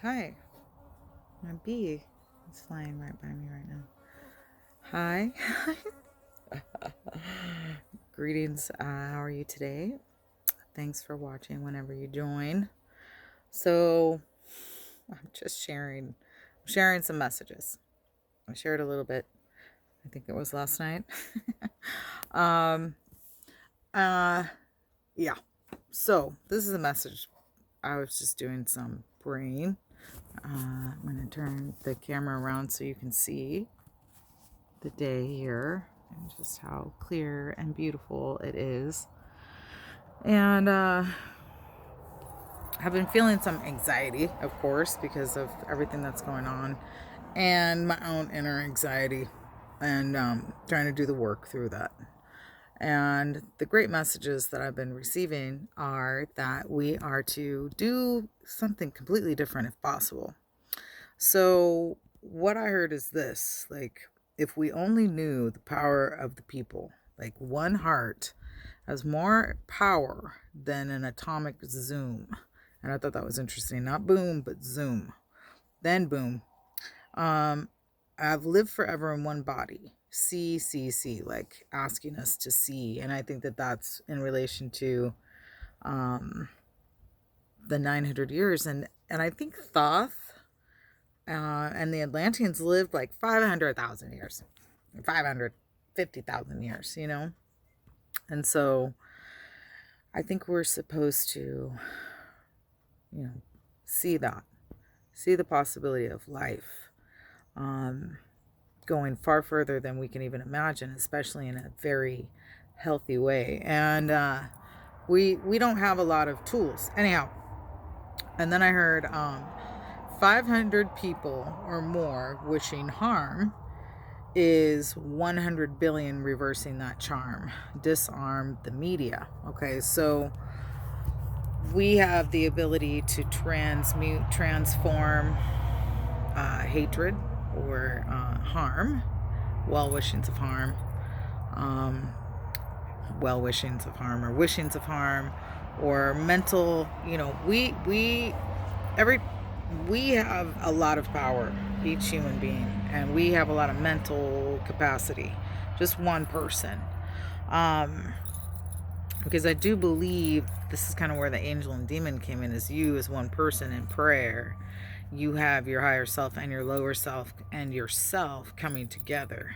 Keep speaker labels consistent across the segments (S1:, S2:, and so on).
S1: Hi, my bee is flying right by me right now. Hi. Greetings. How are you today? Thanks for watching whenever you join. So, I'm just sharing some messages. I shared a little bit. I think it was last night. um, uh, yeah. So, this is a message. I was just doing some praying. I'm going to turn the camera around so you can see the day here and just how clear and beautiful it is. And I've been feeling some anxiety, of course, because of everything that's going on and my own inner anxiety and trying to do the work through that. And the great messages that I've been receiving are that we are to do something completely different if possible. So, what I heard is this, like, if we only knew the power of the people, like one heart has more power than an atomic zoom. And I thought that was interesting. Not boom, but zoom. Then boom. Um, I've lived forever in one body. See, like asking us to see. And I think that that's in relation to um, the 900 years. And I think Thoth and the Atlanteans lived like 500,000 years, 550,000 years, And so I think we're supposed to, see that, see the possibility of life going far further than we can even imagine, especially in a very healthy way. And we don't have a lot of tools. Anyhow, and then I heard 500 people or more wishing harm is 100 billion reversing that charm. Disarm the media. Okay, so we have the ability to transform hatred or harm, well wishings of harm, well wishings of harm, or wishings of harm, or mental. We have a lot of power, each human being, and we have a lot of mental capacity, just one person. Because I do believe this is kind of where the angel and demon came in, is you as one person in prayer. You have your higher self and your lower self and yourself coming together.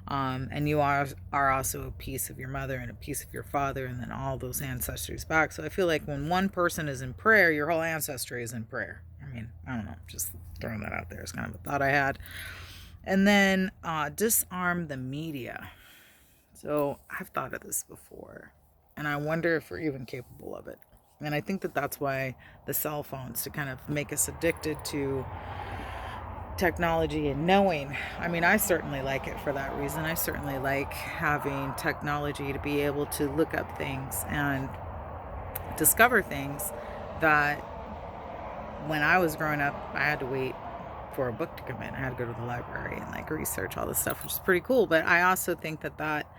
S1: And you are also a piece of your mother and a piece of your father, and then all those ancestors back. So I feel like when one person is in prayer, your whole ancestry is in prayer. I mean, I don't know, just throwing that out there. It's kind of a thought I had. And then disarm the media. So I've thought of this before, and I wonder if we're even capable of it. And I think that that's why the cell phones, to kind of make us addicted to technology and knowing. I mean, I certainly like it for that reason. I certainly like having technology to be able to look up things and discover things that when I was growing up, I had to wait for a book to come in. I had to go to the library and like research all this stuff, which is pretty cool. But I also think that that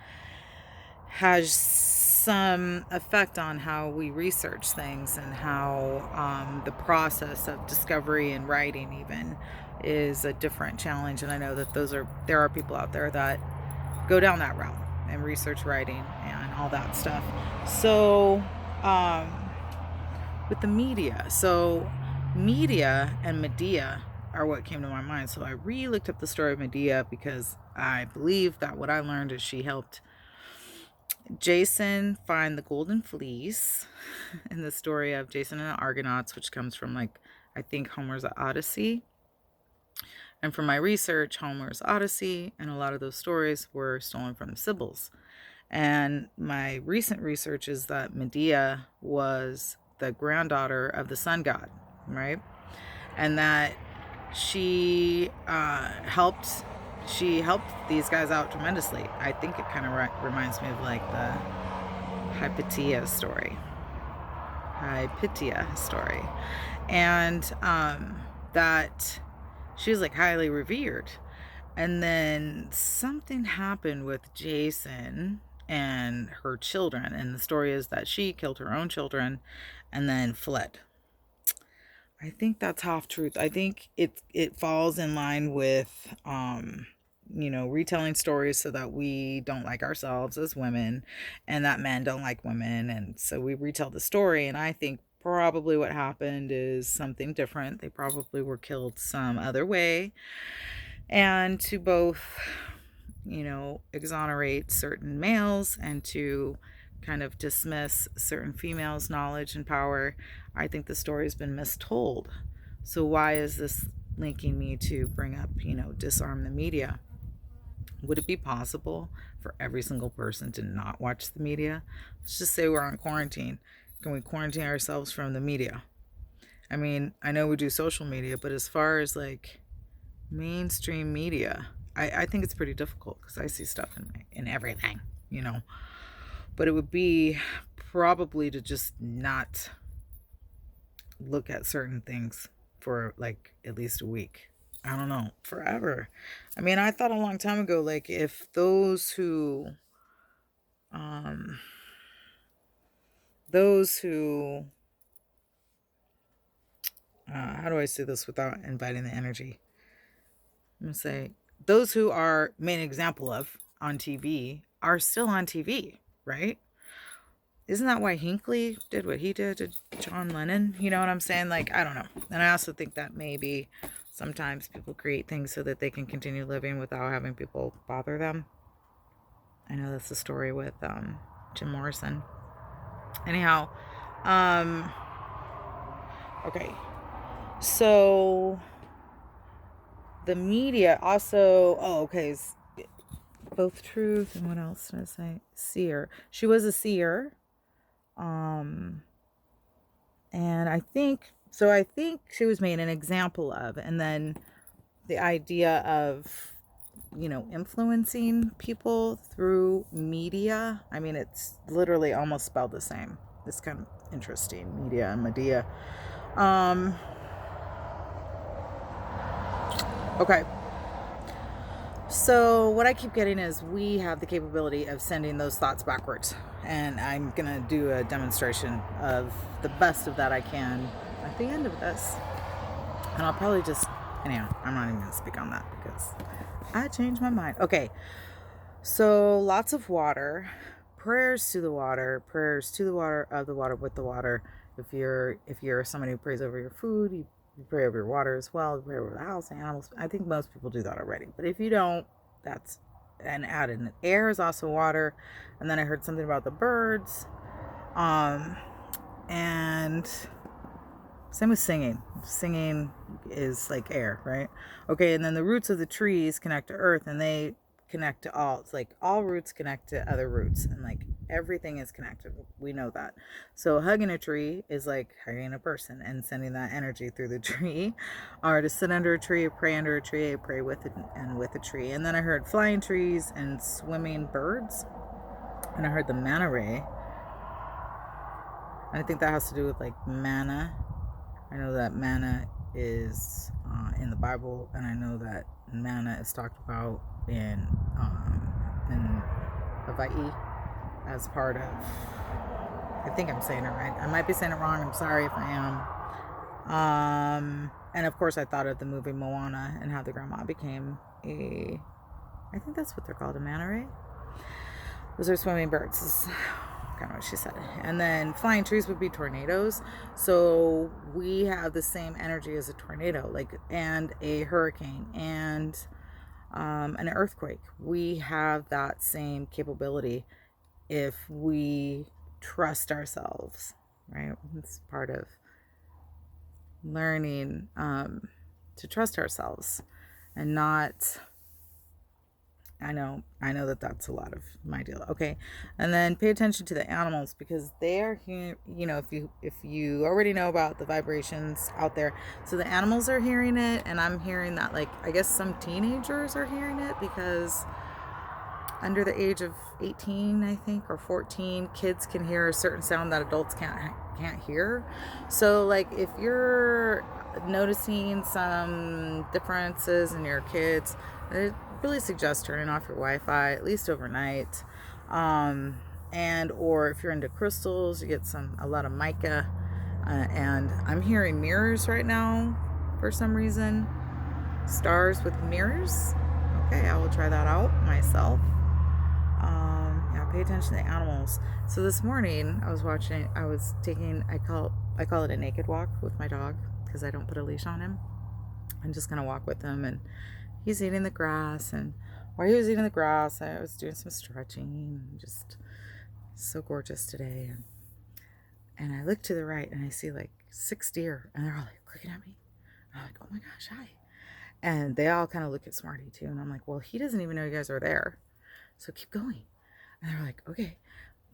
S1: has some effect on how we research things, and how the process of discovery and writing even is a different challenge. And I know that there are people out there that go down that route and research writing and all that stuff. So with the media, media and Medea are what came to my mind. So I re-looked up the story of Medea, because I believe that what I learned is she helped Jason find the golden fleece in the story of Jason and the Argonauts, which comes from, like, I think Homer's Odyssey. And from my research, Homer's Odyssey and a lot of those stories were stolen from the Sibyls. And my recent research is that Medea was the granddaughter of the sun god, right? And that she helped these guys out tremendously. I think it kind of reminds me of like the Hypatia story. And that she was like highly revered. And then something happened with Jason and her children. And the story is that she killed her own children and then fled. I think that's half truth. I think it falls in line with retelling stories so that we don't like ourselves as women and that men don't like women, and so we retell the story, and I think probably what happened is something different. They probably were killed some other way, and to both exonerate certain males and to kind of dismiss certain females' knowledge and power. I think the story's been mistold. So why is this linking me to bring up, disarm the media? Would it be possible for every single person to not watch the media? Let's just say we're on quarantine. Can we quarantine ourselves from the media? I mean, I know we do social media, but as far as like mainstream media, I think it's pretty difficult because I see stuff in everything, But it would be probably to just not look at certain things for like at least a week. I don't know, forever. I mean, I thought a long time ago, like if um, those who, how do I say this without inviting the energy? I'm gonna say those who are made an example of on TV are still on TV, right? Isn't that why Hinckley did what he did to John Lennon? You know what I'm saying? Like, I don't know. And I also think that maybe sometimes people create things so that they can continue living without having people bother them. I know that's the story with Jim Morrison. Anyhow, um, okay. So the media also, okay, both truth and what else did I say? Seer. She was a seer. And I think she was made an example of, and then the idea of influencing people through media. I mean, it's literally almost spelled the same. It's kind of interesting. Medea and Medea. Okay. So what I keep getting is we have the capability of sending those thoughts backwards. And I'm going to do a demonstration of the best of that I can at the end of this. And I'll probably just, anyhow, I'm not even going to speak on that because I changed my mind. Okay. So lots of water, prayers to the water, of the water, with the water. If you're somebody who prays over your food, you pray over your water as well. You pray over the house, animals. I think most people do that already. But if you don't, that's an added. Air is also water. And then I heard something about the birds. And same with singing. Singing is like air, right? Okay, and then the roots of the trees connect to earth, and they connect to all. It's like all roots connect to other roots, and like everything is connected. We know that. So hugging a tree is like hugging a person and sending that energy through the tree. Or to sit under a tree, pray under a tree, pray with it and with a tree. And then I heard flying trees and swimming birds. And I heard the manta ray. And I think that has to do with like manna. I know that manna is in the Bible, and I know that manna is talked about in Hawaii as part of. I think I'm saying it right. I might be saying it wrong. I'm sorry if I am. And of course, I thought of the movie Moana and how the grandma became a. I think that's what they're called, a manta ray. Those are swimming birds. Is kind of what she said. And then flying trees would be tornadoes. So we have the same energy as a tornado, and a hurricane and an earthquake. We have that same capability if we trust ourselves, right? It's part of learning to trust ourselves and not. I know that that's a lot of my deal. Okay. And then pay attention to the animals because they are here, if you already know about the vibrations out there. So the animals are hearing it, and I'm hearing that, I guess some teenagers are hearing it because under the age of 18, I think, or 14, kids can hear a certain sound that adults can't hear. So if you're noticing some differences in your kids, it really suggest turning off your Wi-Fi at least overnight, and or if you're into crystals, you get a lot of mica And I'm hearing mirrors right now for some reason. Stars with mirrors. Okay, I will try that out myself. Yeah, pay attention to the animals. So this morning I was taking, I call it a naked walk with my dog because I don't put a leash on him. I'm just gonna walk with him, and he's eating the grass. And while he was eating the grass, I was doing some stretching. Just so gorgeous today. And I look to the right and I see like 6 deer, and they're all like looking at me. I'm like, oh my gosh, hi. And they all kind of look at Smarty too. And I'm like, well, he doesn't even know you guys are there, so keep going. And they're like, okay.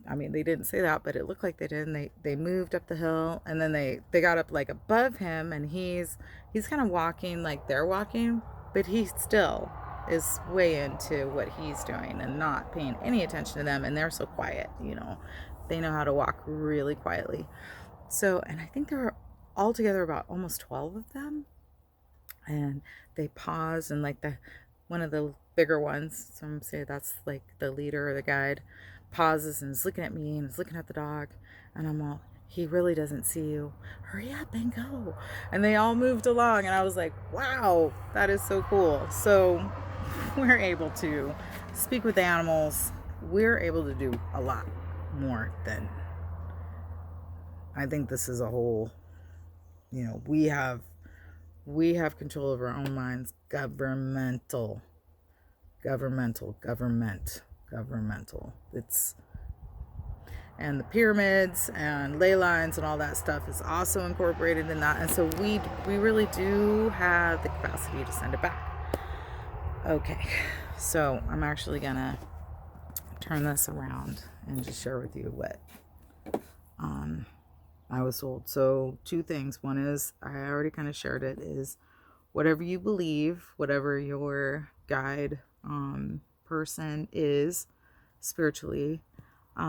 S1: I mean, they didn't say that, but it looked like they did. And they moved up the hill, and then they got up like above him, and he's kind of walking like they're walking, but he still is way into what he's doing and not paying any attention to them. And they're so quiet, they know how to walk really quietly. So, and I think there were altogether about almost 12 of them. And they pause, and like one of the bigger ones, some say that's like the leader or the guide, pauses and is looking at me and is looking at the dog. And I'm all, he really doesn't see you. Hurry up and go. And they all moved along, and I was like, wow, that is so cool. So we're able to speak with the animals. We're able to do a lot more than, I think this is a whole, we have control over our own minds. Governmental. And the pyramids and ley lines and all that stuff is also incorporated in that. And so we really do have the capacity to send it back. Okay, so I'm actually gonna turn this around and just share with you what I was told. So 2 things. One is, I already kind of shared it, is whatever you believe, whatever your guide person is spiritually,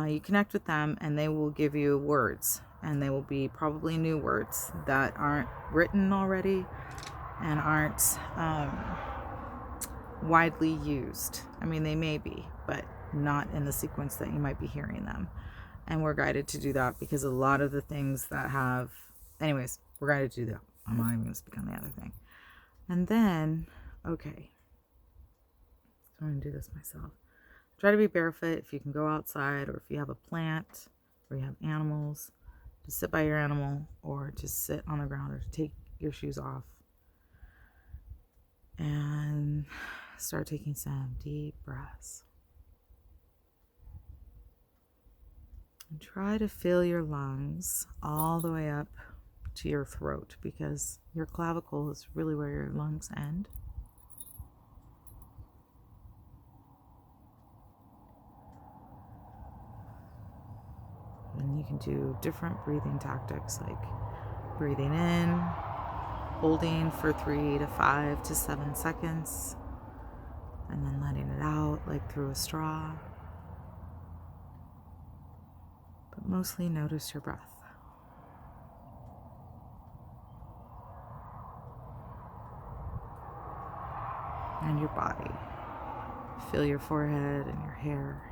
S1: you connect with them, and they will give you words, and they will be probably new words that aren't written already and aren't widely used. I mean, they may be, but not in the sequence that you might be hearing them. And we're guided to do that because a lot of the things that have, anyways, we're guided to do that. I'm not even going to speak on the other thing. And then, okay, so I'm going to do this myself. Try to be barefoot if you can go outside, or if you have a plant or you have animals, just sit by your animal, or just sit on the ground, or take your shoes off. And start taking some deep breaths. And try to fill your lungs all the way up to your throat, because your clavicle is really where your lungs end. And you can do different breathing tactics, like breathing in, holding for 3 to 5 to 7 seconds, and then letting it out like through a straw. But mostly notice your breath. And your body. Feel your forehead and your hair.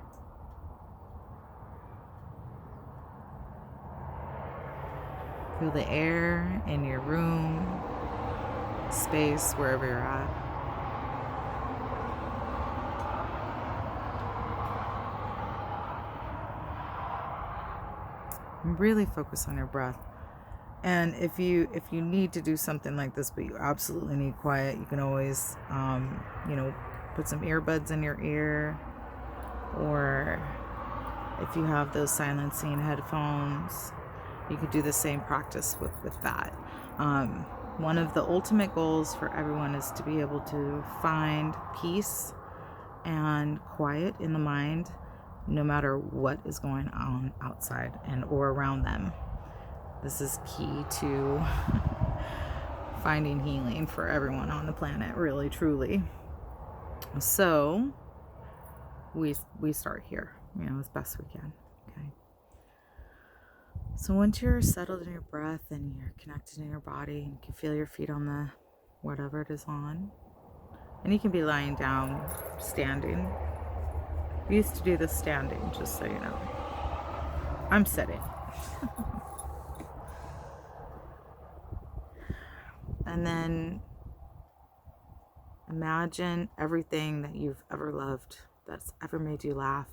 S1: Feel the air in your room, space, wherever you're at. And really focus on your breath. And if you need to do something like this, but you absolutely need quiet, you can always, put some earbuds in your ear, or if you have those silencing headphones, you could do the same practice with that. One of the ultimate goals for everyone is to be able to find peace and quiet in the mind, no matter what is going on outside and or around them. This is key to finding healing for everyone on the planet, really, truly. So we start here, as best we can. Okay. So once you're settled in your breath and you're connected in your body, and you can feel your feet on the whatever it is on, and you can be lying down, standing. We used to do this standing, just so you know. I'm sitting. And then imagine everything that you've ever loved, that's ever made you laugh,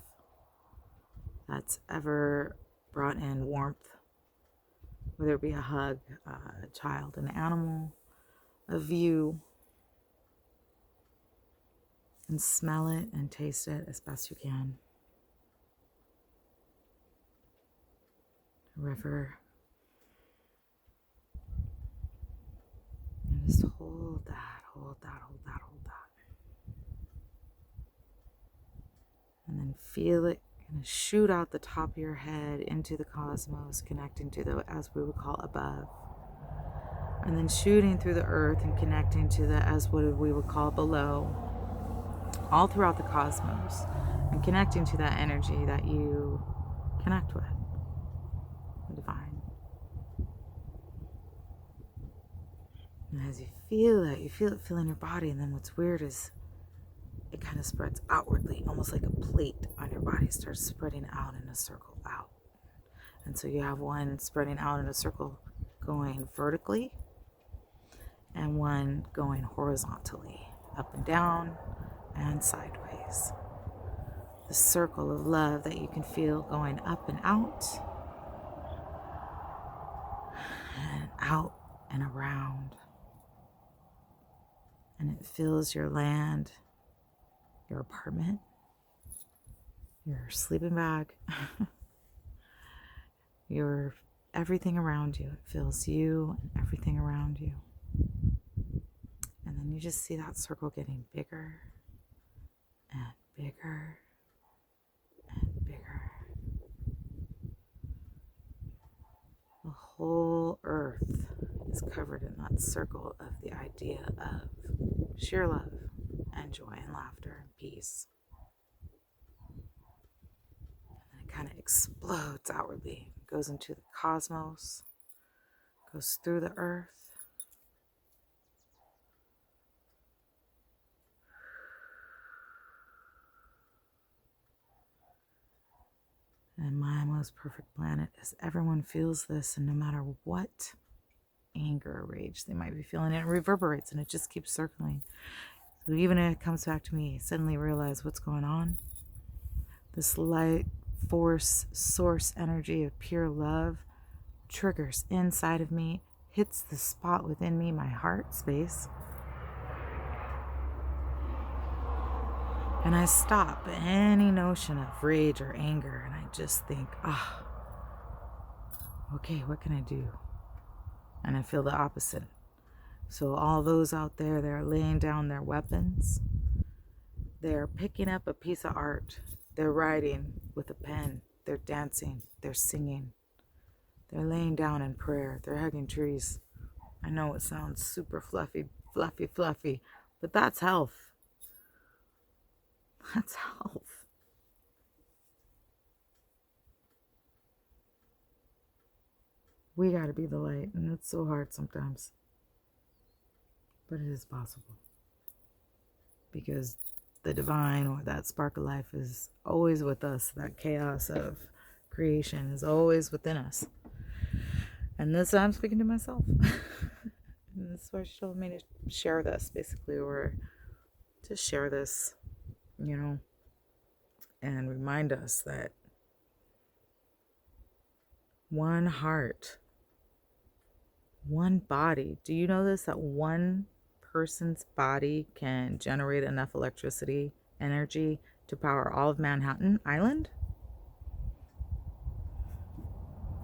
S1: that's ever brought in warmth, whether it be a hug, a child, an animal, a view, and smell it and taste it as best you can. A river. And just hold that, hold that, hold that, hold that. And then feel it kind of shoot out the top of your head into the cosmos, connecting to the, as we would call, above. And then shooting through the earth and connecting to the, as what we would call, below. All throughout the cosmos. And connecting to that energy that you connect with. The divine. And as you feel that, you feel it fill in your body. And then what's weird is it kind of spreads outwardly, almost like a plate on your body starts spreading out in a circle out. And so you have one spreading out in a circle going vertically and one going horizontally, up and down and sideways. The circle of love that you can feel going up and out and around. And it fills your land, your apartment, your sleeping bag, your everything around you. It fills you and everything around you. And then you just see that circle getting bigger and bigger and bigger. The whole earth is covered in that circle of the idea of sheer love and joy and laughter and peace. And it kind of explodes outwardly, goes into the cosmos, goes through the earth. And my most perfect planet is everyone feels this, and no matter what anger or rage they might be feeling, it reverberates and it just keeps circling. So even if it comes back to me, I suddenly realize what's going on. This light force, source energy of pure love triggers inside of me, hits the spot within me, my heart space. And I stop any notion of rage or anger, and I just think, okay, what can I do? And I feel the opposite. So all those out there, they're laying down their weapons. They're picking up a piece of art. They're writing with a pen. They're dancing. They're singing. They're laying down in prayer. They're hugging trees. I know it sounds super fluffy, but that's health. That's health. We gotta be the light, and it's so hard sometimes. But it is possible. Because the divine, or that spark of life, is always with us. That chaos of creation is always within us. And this, I'm speaking to myself. And that's why she told me to share this, basically, or to share this, and remind us that one heart, one body. Do you know this? That one person's body can generate enough electricity, energy, to power all of Manhattan Island?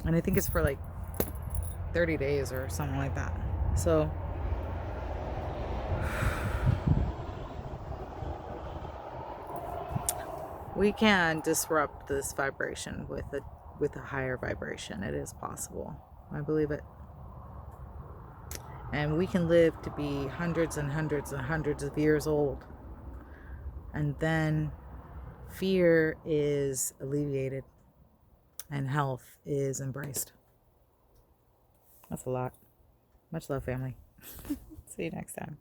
S1: And I think it's for like 30 days or something like that. So we can disrupt this vibration with a higher vibration. It is possible. I believe it. And we can live to be hundreds and hundreds and hundreds of years old. And then fear is alleviated and health is embraced. That's a lot. Much love, family. See you next time.